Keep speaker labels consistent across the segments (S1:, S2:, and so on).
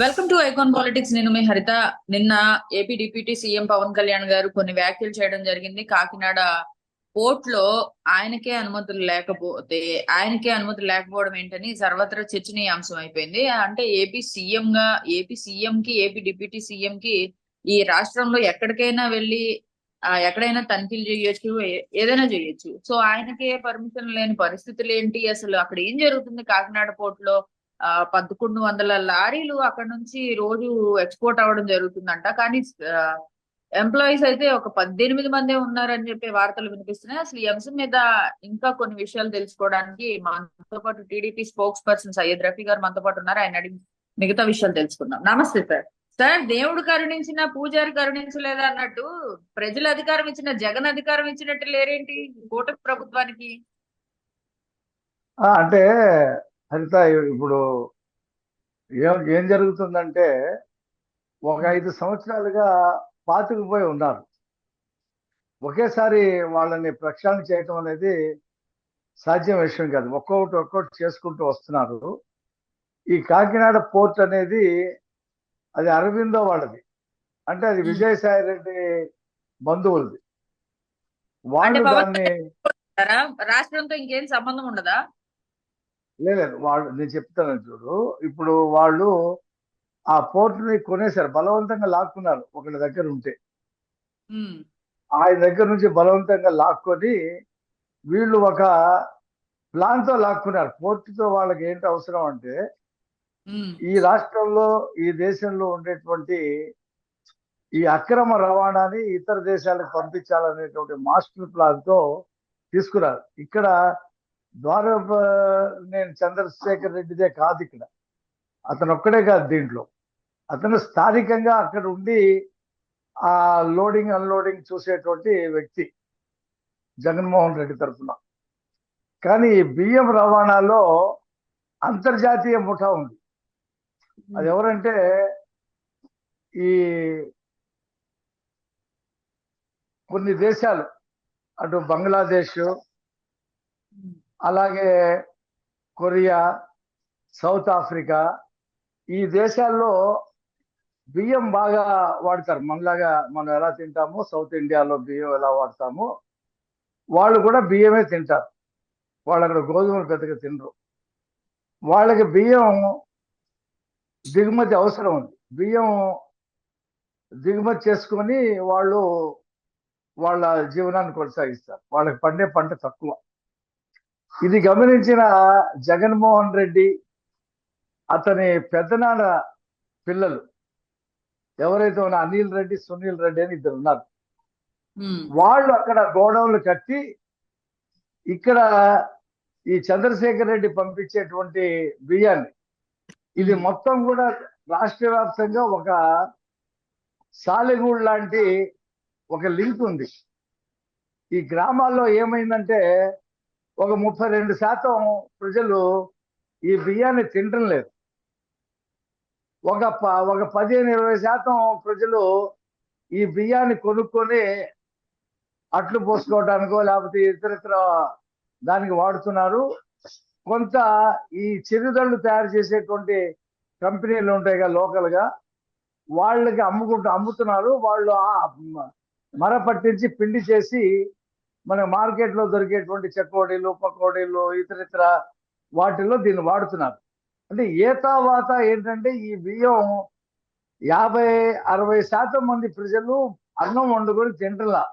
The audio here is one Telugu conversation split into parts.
S1: Welcome to icon politics. నేను మీ హరిత. నిన్న AP deputy CM Pawan Kalyan గారు కొన్ని వ్యాఖ్యలు చేయడం జరిగింది. కాకినాడ పోర్ట్ లో ఆయనకే అనుమతులు లేకపోవడం ఏంటని సర్వత్రా చర్చనీయాంశం అయిపోయింది. అంటే ఏపీ సీఎం కి ఏపీ డిప్యూటీ సీఎం కి ఈ రాష్ట్రంలో ఎక్కడికైనా వెళ్ళి ఎక్కడైనా తనిఖీలు చేయొచ్చు, ఏదైనా చేయొచ్చు. సో ఆయనకే పర్మిషన్ లేని పరిస్థితులు ఏంటి, అసలు అక్కడ ఏం జరుగుతుంది కాకినాడ పోర్ట్ లో? 1100 లారీలు అక్కడ నుంచి రోజు ఎక్స్పోర్ట్ అవ్వడం జరుగుతుందంట. కానీ ఎంప్లాయీస్ అయితే ఒక 18 మందే ఉన్నారని చెప్పి వార్తలు వినిపిస్తున్నాయి. అసలు ఈ అంశం మీద ఇంకా కొన్ని విషయాలు తెలుసుకోవడానికి మనతో పాటు TDP spokes person Syed Rafi గారు మనతో పాటు ఉన్నారు. ఆయన అడిగి మిగతా విషయాలు తెలుసుకుందాం. నమస్తే సార్. సార్, దేవుడు కరుణించిన పూజారి కరుణించలేదా అన్నట్టు ప్రజలు అధికారం ఇచ్చిన జగన్ అధికారం ఇచ్చినట్టు లేరేంటి కూటమి ప్రభుత్వానికి?
S2: అంటే హరిత, ఇప్పుడు ఏం జరుగుతుందంటే ఒక 5 సంవత్సరాలుగా పాతుకుపోయి ఉన్నారు. ఒకేసారి వాళ్ళని ప్రక్షాళన చేయటం అనేది సాధ్యం విషయం కాదు. ఒక్కొక్కటి చేసుకుంటూ వస్తున్నారు. ఈ కాకినాడ పోర్ట్ అనేది అది అరవిందో వాళ్ళది, అంటే అది విజయసాయి రెడ్డి బంధువులది. వాళ్ళు దాన్ని
S1: రాష్ట్రంతో ఇంకేం సంబంధం ఉండదా?
S2: లేదు, వాళ్ళు నేను చెప్తాను చూడు. ఇప్పుడు వాళ్ళు ఆ పోర్టుని కొనేశారు, బలవంతంగా లాక్కున్నారు. ఒకటి దగ్గర ఉంటే ఆయన దగ్గర నుంచి బలవంతంగా లాక్కొని వీళ్ళు ఒక ప్లాన్ తో లాక్కున్నారు. పోర్టుతో వాళ్ళకి ఏంటి అవసరం అంటే ఈ రాష్ట్రంలో, ఈ దేశంలో ఉండేటువంటి ఈ అక్రమ రవాణాని ఇతర దేశాలకు పంపించాలనేటువంటి మాస్టర్ ప్లాన్ తో తీసుకున్నారు. ఇక్కడ ద్వార నేను చంద్రశేఖర్ రెడ్డిదే కాదు, ఇక్కడ అతను ఒక్కడే కాదు. దీంట్లో అతను స్థానికంగా అక్కడ ఉండి ఆ లోడింగ్ అన్లోడింగ్ చూసేటువంటి వ్యక్తి జగన్మోహన్ రెడ్డి తరఫున. కానీ ఈ బియ్యం రవాణాలో అంతర్జాతీయ ముఠా ఉంది. అది ఎవరంటే ఈ కొన్ని దేశాలు, అటు బంగ్లాదేశ్, అలాగే కొరియా, సౌత్ ఆఫ్రికా, ఈ దేశాల్లో బియ్యం బాగా వాడతారు. మనలాగా మనం ఎలా తింటామో, సౌత్ ఇండియాలో బియ్యం ఎలా వాడతామో వాళ్ళు కూడా బియ్యమే తింటారు. వాళ్ళు అక్కడ గోధుమలు పెద్దగా తినరు. వాళ్ళకి బియ్యం దిగుమతి అవసరం ఉంది. బియ్యం దిగుమతి చేసుకొని వాళ్ళు వాళ్ళ జీవనాన్ని కొనసాగిస్తారు. వాళ్ళకి పండే పంట తక్కువ. ఇది గమనించిన జగన్మోహన్ రెడ్డి, అతని పెద్దనాన్న పిల్లలు ఎవరైతే ఉన్న అనిల్ రెడ్డి, సునీల్ రెడ్డి అని ఇద్దరు ఉన్నారు. వాళ్ళు అక్కడ గోడౌన్లు కట్టి ఇక్కడ ఈ చంద్రశేఖర్ రెడ్డి పంపించేటువంటి బియ్యాన్ని, ఇది మొత్తం కూడా రాష్ట్ర వ్యాప్తంగా ఒక సాలెగూడ్ లాంటి ఒక లింక్ ఉంది. ఈ గ్రామాల్లో ఏమైందంటే ఒక 32% ప్రజలు ఈ బియ్యాన్ని తినటం లేదు. ఒక 15-20% ప్రజలు ఈ బియ్యాన్ని కొనుక్కొని అట్లు పోసుకోవడానికో లేకపోతే ఇతరితర దానికి వాడుతున్నారు. కొంత ఈ చిరుదళ్ళు తయారు చేసేటువంటి కంపెనీలు ఉంటాయి కదా లోకల్ గా, వాళ్ళకి అమ్ముతున్నారు. వాళ్ళు మర పట్టించి పిండి చేసి మన మార్కెట్ లో దొరికేటువంటి చెకోడీలు, పకోడీలు, ఇతరితర వాటిల్లో దీన్ని వాడుతున్నారు. అంటే ఏతావాత ఏంటంటే ఈ బియ్యం 50-60% మంది ప్రజలు అన్నం వండుకొని తింటలా,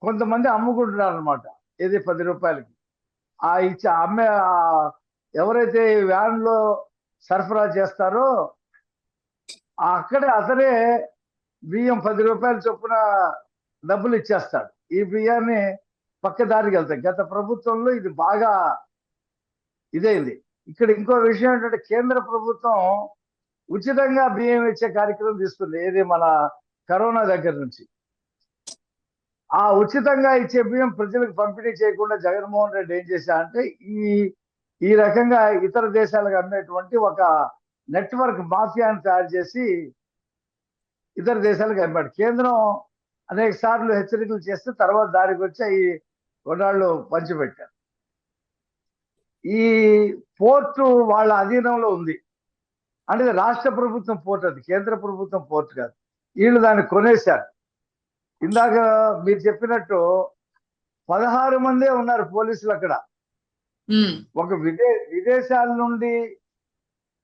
S2: కొంతమంది అమ్ముకుంటున్నారు అనమాట. ఇది 10 రూపాయలకి అమ్మే ఎవరైతే వ్యాన్ లో సరఫరా చేస్తారో అతనే బియ్యం 10 రూపాయల చొప్పున డబ్బులు ఇచ్చేస్తాడు. ఈ బియ్యాన్ని పక్క దారికి వెళ్తాయి. గత ప్రభుత్వంలో ఇది బాగా ఇదేంది. ఇక్కడ ఇంకో విషయం ఏంటంటే కేంద్ర ప్రభుత్వం ఉచితంగా బియ్యం ఇచ్చే కార్యక్రమం తీసుకుంది. ఏది మన కరోనా దగ్గర నుంచి. ఆ ఉచితంగా ఇచ్చే బియ్యం ప్రజలకు పంపిణీ చేయకుండా జగన్మోహన్ రెడ్డి ఏం చేశారంటే ఈ రకంగా ఇతర దేశాలకు అమ్మేటువంటి ఒక నెట్వర్క్ మాఫియాని తయారు చేసి ఇతర దేశాలకు అమ్మాడు. కేంద్రం అనేక సార్లు హెచ్చరికలు చేస్తే తర్వాత దానికి వచ్చి ఈ కొన్నాళ్ళు పంచిపెట్టారు. ఈ పోర్టు వాళ్ళ అధీనంలో ఉంది. అంటే ఇది రాష్ట్ర ప్రభుత్వం పోర్ట్, అది కేంద్ర ప్రభుత్వం పోర్ట్ కాదు. వీళ్ళు దాన్ని కొనేశారు. ఇందాక మీరు చెప్పినట్టు 16 మందే ఉన్నారు పోలీసులు అక్కడ. ఒక విదేశాల నుండి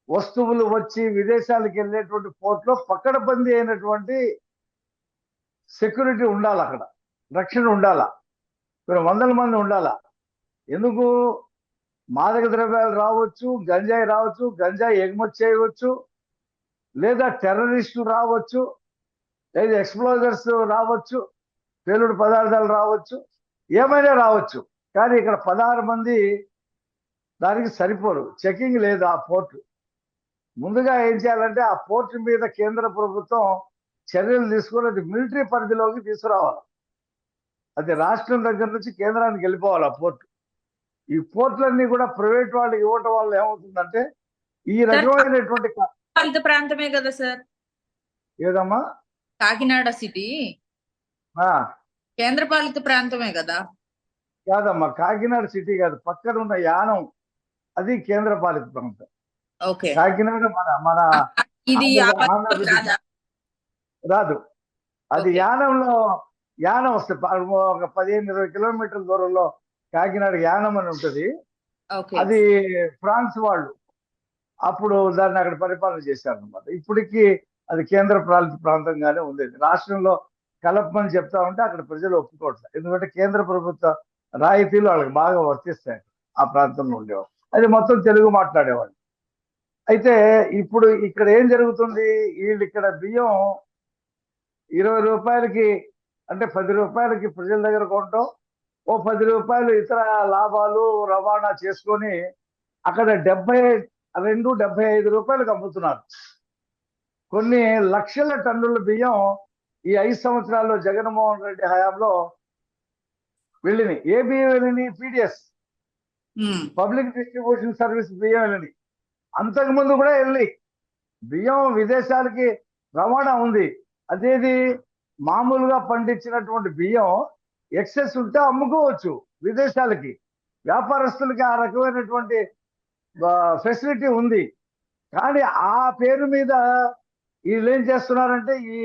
S2: వస్తువులు వచ్చి విదేశాలకు వెళ్ళేటువంటి పోర్ట్లో పక్కడబందీ అయినటువంటి సెక్యూరిటీ ఉండాలి, అక్కడ రక్షణ ఉండాలా, కొన్ని వందల మంది ఉండాలా. ఎందుకు? మాదక ద్రవ్యాలు రావచ్చు, గంజాయి రావచ్చు, గంజాయి ఎగుమతి చేయవచ్చు, లేదా టెర్రరిస్టులు రావచ్చు, లేదా ఎక్స్ప్లోజర్స్ రావచ్చు, పేలుడు పదార్థాలు రావచ్చు, ఏమైనా రావచ్చు. కానీ ఇక్కడ 16 మంది దానికి సరిపోరు. చెకింగ్ లేదు ఆ పోర్టు. ముందుగా ఏం చేయాలంటే ఆ పోర్టు మీద కేంద్ర ప్రభుత్వం చర్యలు తీసుకుని అది మిలిటరీ పరిధిలోకి తీసుకురావాలి. అది రాష్ట్రం దగ్గర నుంచి కేంద్రానికి వెళ్ళిపోవాలి ఆ పోర్టు. ఈ పోర్టులన్నీ కూడా ప్రైవేట్ వాళ్ళకి ఇవ్వటం వల్ల ఏమవుతుందంటే ఈ రకమైనటువంటి
S1: పాలిత ప్రాంతమే కదా సార్
S2: ఏదమ్మా
S1: కాకినాడ సిటీ, కేంద్ర పాలిత ప్రాంతమే కదా?
S2: కాదమ్మా, కాకినాడ సిటీ కాదు, పక్కన ఉన్న యానం అది కేంద్ర పాలిత ప్రాంతం.
S1: ఓకే,
S2: కాకినాడ మన మన
S1: ఇది
S2: రాదు. అది యానం వస్తుంది. ఒక 15-20 కిలోమీటర్ల దూరంలో కాకినాడ యానం అని ఉంటుంది. అది ఫ్రాన్స్ వాళ్ళు అప్పుడు దాన్ని అక్కడ పరిపాలన చేశారు అనమాట. ఇప్పటికీ అది కేంద్ర పాలిత ప్రాంతంగానే ఉంది. రాష్ట్రంలో కలపమని చెప్తా ఉంటే అక్కడ ప్రజలు ఒప్పుకోవట్లేదు. ఎందుకంటే కేంద్ర ప్రభుత్వ రాయితీలు వాళ్ళకి బాగా వర్తిస్తాయి ఆ ప్రాంతంలో ఉండేవాళ్ళు. అది మొత్తం తెలుగు మాట్లాడేవాళ్ళు. అయితే ఇప్పుడు ఇక్కడ ఏం జరుగుతుంది? వీళ్ళు ఇక్కడ బియ్యం 20 రూపాయలకి, అంటే 10 రూపాయలకి ప్రజల దగ్గర కొంటాం, ఓ 10 రూపాయలు ఇతర లాభాలు రవాణా చేసుకొని అక్కడ 72-75 రూపాయలకు అమ్ముతున్నారు. కొన్ని లక్షల టన్నుల బియ్యం ఈ 5 సంవత్సరాల్లో జగన్మోహన్ రెడ్డి హయాంలో వెళ్ళినాయి. ఏ బియ్యం వెళ్ళినాయి? పీడిఎస్, పబ్లిక్ డిస్ట్రిబ్యూషన్ సర్వీస్ బియ్యం వెళ్ళినాయి. అంతకుముందు కూడా వెళ్ళి బియ్యం విదేశాలకి రవాణా ఉంది. అదేది మామూలుగా పండించినటువంటి బియ్యం ఎక్సెస్ ఉంటే అమ్ముకోవచ్చు విదేశాలకి. వ్యాపారస్తులకి ఆ రకమైనటువంటి ఫెసిలిటీ ఉంది. కానీ ఆ పేరు మీద వీళ్ళు ఏం చేస్తున్నారంటే ఈ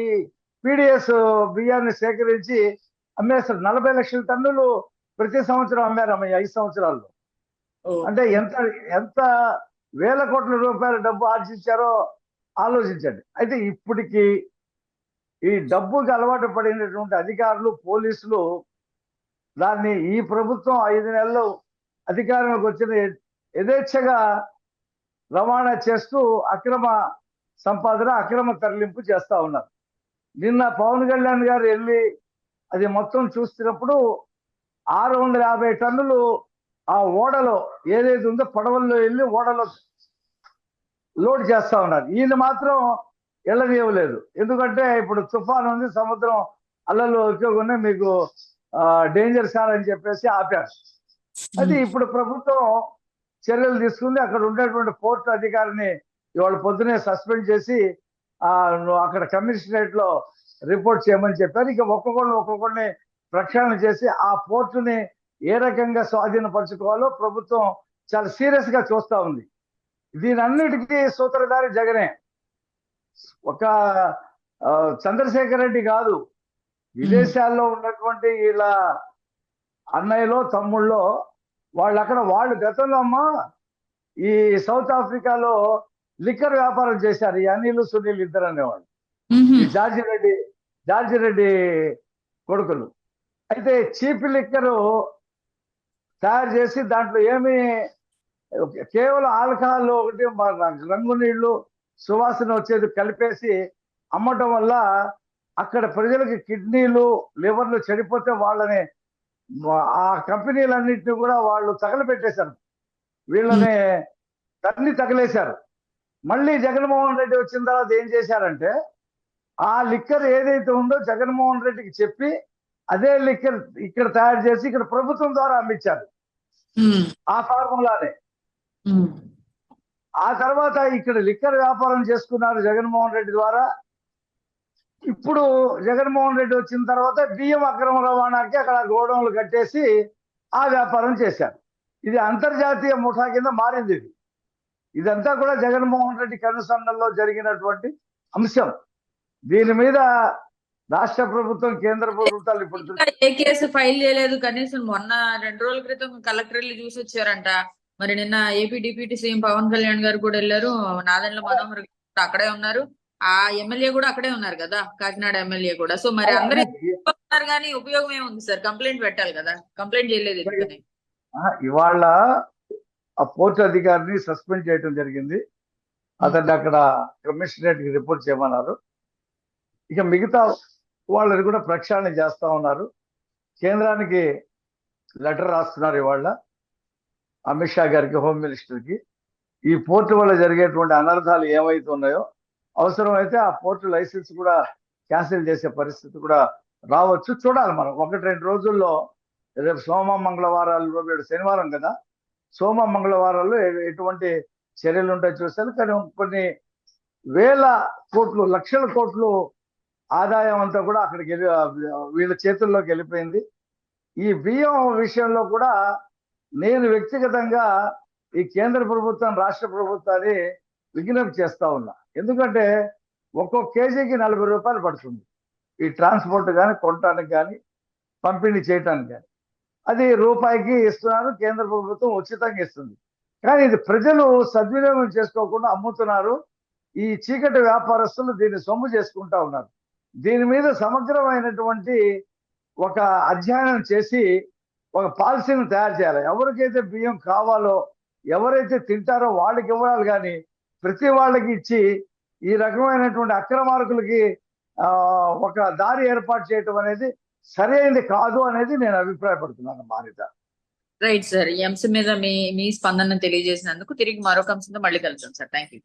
S2: పీడిఎస్ బియ్యాన్ని సేకరించి అమ్మేస్తారు. 40 లక్షల టన్నులు ప్రతి సంవత్సరం అమ్మారమ్మ ఈ 5 సంవత్సరాల్లో. అంటే ఎంత ఎంత వేల కోట్ల రూపాయల డబ్బు ఆర్జించారో ఆలోచించండి. అయితే ఇప్పటికీ ఈ డబ్బుకి అలవాటు పడినటువంటి అధికారులు, పోలీసులు దాన్ని ఈ ప్రభుత్వం 5 నెలలు అధికారంలోకి వచ్చిన యథేచ్ఛగా రవాణా చేస్తూ అక్రమ సంపాదన, అక్రమ తరలింపు చేస్తా ఉన్నారు. నిన్న పవన్ కళ్యాణ్ గారు వెళ్ళి అది మొత్తం చూస్తున్నప్పుడు 650 టన్నులు ఆ ఓడలో ఏదైతే ఉందో పడవల్లో వెళ్ళి ఓడలో లోడ్ చేస్తా ఉన్నారు. ఈయన మాత్రం వెళ్ళనివ్వలేదు. ఎందుకంటే ఇప్పుడు తుఫాన్ ఉంది, సముద్రం అల్లలు ఎక్కువగా మీకు డేంజర్ సార్ అని చెప్పేసి ఆపారు. అది ఇప్పుడు ప్రభుత్వం చర్యలు తీసుకుంది. అక్కడ ఉండేటువంటి పోర్టు అధికారిని ఇవాళ పొద్దునే సస్పెండ్ చేసి అక్కడ కమిషనరేట్ లో రిపోర్ట్ చేయమని చెప్పారు. ఇక ఒక్కొక్కరిని ప్రక్షాళన చేసి ఆ పోర్టుని ఏ రకంగా స్వాధీనపరచుకోవాలో ప్రభుత్వం చాలా సీరియస్ గా చూస్తా ఉంది. దీనన్నిటికీ సూత్రధారి జగనే. ఒక చంద్రశేఖర్ రెడ్డి కాదు, విదేశాల్లో ఉన్నటువంటి ఇలా అన్నయ్యలో తమ్ముళ్ళో వాళ్ళు గతంలో అమ్మా ఈ సౌత్ ఆఫ్రికాలో లిక్కర్ వ్యాపారం చేశారు. ఈ అనిల్, సునీల్ ఇద్దరు అనేవాళ్ళు, ఈ జార్జి రెడ్డి కొడుకులు. అయితే చీప్ లిక్కరు తయారు చేసి దాంట్లో ఏమి కేవలం ఆల్కహాల్ ఒకటి రంగు నీళ్లు సువాసన వచ్చేది కలిపేసి అమ్మటం వల్ల అక్కడ ప్రజలకి కిడ్నీలు, లివర్లు చెడిపోతే వాళ్ళని ఆ కంపెనీలన్నింటినీ కూడా వాళ్ళు తగలబెట్టేశారు, వీళ్ళని తన్ని తగలేశారు. మళ్ళీ జగన్మోహన్ రెడ్డి వచ్చిన తర్వాత ఏం చేశారంటే ఆ లిక్కర్ ఏదైతే ఉందో జగన్మోహన్ రెడ్డికి చెప్పి అదే లిక్కర్ ఇక్కడ తయారు చేసి ఇక్కడ ప్రభుత్వం ద్వారా అమ్మించారు ఆ ఫార్ములానే. ఆ తర్వాత ఇక్కడ లిక్కర్ వ్యాపారం చేసుకున్నారు జగన్మోహన్ రెడ్డి ద్వారా. ఇప్పుడు జగన్మోహన్ రెడ్డి వచ్చిన తర్వాత బియ్యం అక్రమ రవాణాకి అక్కడ గోడౌన్లు కట్టేసి ఆ వ్యాపారం చేశారు. ఇది అంతర్జాతీయ ముఠా కింద మారింది ఇది. ఇదంతా కూడా జగన్మోహన్ రెడ్డి కనుసన్నల్లో జరిగినటువంటి అంశం. దీని మీద రాష్ట్ర ప్రభుత్వం, కేంద్ర ప్రభుత్వాలు ఇప్పుడు
S1: ఇంకా ఏ కేసు ఫైల్ చేయలేదు. కనీసం మొన్న 2 రోజుల క్రితం కలెక్టర్ వెళ్ళి చూసి వచ్చారంట. మరి నిన్న AP deputy CM Pawan Kalyan గారు కూడా వెళ్ళారు. నాదెండ్ల మనోహర్ గారు కూడా అక్కడే ఉన్నారు. ఆ ఎమ్మెల్యే కూడా అక్కడే ఉన్నారు కదా, కాకినాడ ఎమ్మెల్యే కూడా. సో మరి అందరూ ఉన్నారు కానీ ఉపయోగం ఏముంది సార్? కంప్లైంట్ పెట్టాలి కదా, కంప్లైంట్ చేయలేదు ఎందుకని?
S2: ఇవాళ ఆ పోర్టు అధికారిని సస్పెండ్ చేయడం జరిగింది. అతన్ని అక్కడ కమిషనరేట్ కి రిపోర్ట్ చేయమన్నారు. ఇక మిగతా వాళ్ళని కూడా ప్రక్షాళన చేస్తా ఉన్నారు. కేంద్రానికి లెటర్ రాస్తున్నారు ఇవాళ అమిత్ షా గారికి, హోమ్ మినిస్టర్కి. ఈ పోర్టు వల్ల జరిగేటువంటి అనర్థాలు ఏమైతే ఉన్నాయో, అవసరమైతే ఆ పోర్టు లైసెన్స్ కూడా క్యాన్సిల్ చేసే పరిస్థితి కూడా రావచ్చు. చూడాలి మనం. 1-2 రోజుల్లో, రేపు సోమ మంగళవారాలు, రేపు శనివారం కదా, సోమ మంగళవారాల్లో ఎటువంటి చర్యలు ఉంటాయి చూస్తారు. కానీ కొన్ని వేల కోట్లు, లక్షల కోట్లు ఆదాయం అంతా కూడా అక్కడికి వీళ్ళ చేతుల్లోకి వెళ్ళిపోయింది. ఈ బియ్యం విషయంలో కూడా నేను వ్యక్తిగతంగా ఈ కేంద్ర ప్రభుత్వం, రాష్ట్ర ప్రభుత్వాన్ని విజ్ఞప్తి చేస్తా ఉన్నా. ఎందుకంటే ఒక్కొక్క కేజీకి 40 రూపాయలు పడుతుంది ఈ ట్రాన్స్పోర్ట్ కానీ, కొనటానికి కానీ, పంపిణీ చేయటానికి కానీ. అది రూపాయికి ఇస్తున్నారు, కేంద్ర ప్రభుత్వం ఉచితంగా ఇస్తుంది. కానీ ఇది ప్రజలు సద్వినియోగం చేసుకోకుండా అమ్ముతున్నారు. ఈ చీకటి వ్యాపారస్తులు దీన్ని సొమ్ము చేసుకుంటా ఉన్నారు. దీని మీద సమగ్రమైనటువంటి ఒక అధ్యయనం చేసి ఒక పాలసీని తయారు చేయాలి. ఎవరికైతే బియ్యం కావాలో, ఎవరైతే తింటారో వాళ్ళకి ఇవ్వాలి. కానీ ప్రతి వాళ్ళకి ఇచ్చి ఈ రకమైనటువంటి అక్రమార్కులకి ఒక దారి ఏర్పాటు చేయటం అనేది సరైనది కాదు అనేది నేను అభిప్రాయపడుతున్నాను. మారిత
S1: రైట్ సార్, ఈ అంశం మీద మీ స్పందన తెలియజేసినందుకు. తిరిగి మరొక అంశంతో మళ్ళీ కలుద్దాం సార్. Thank you.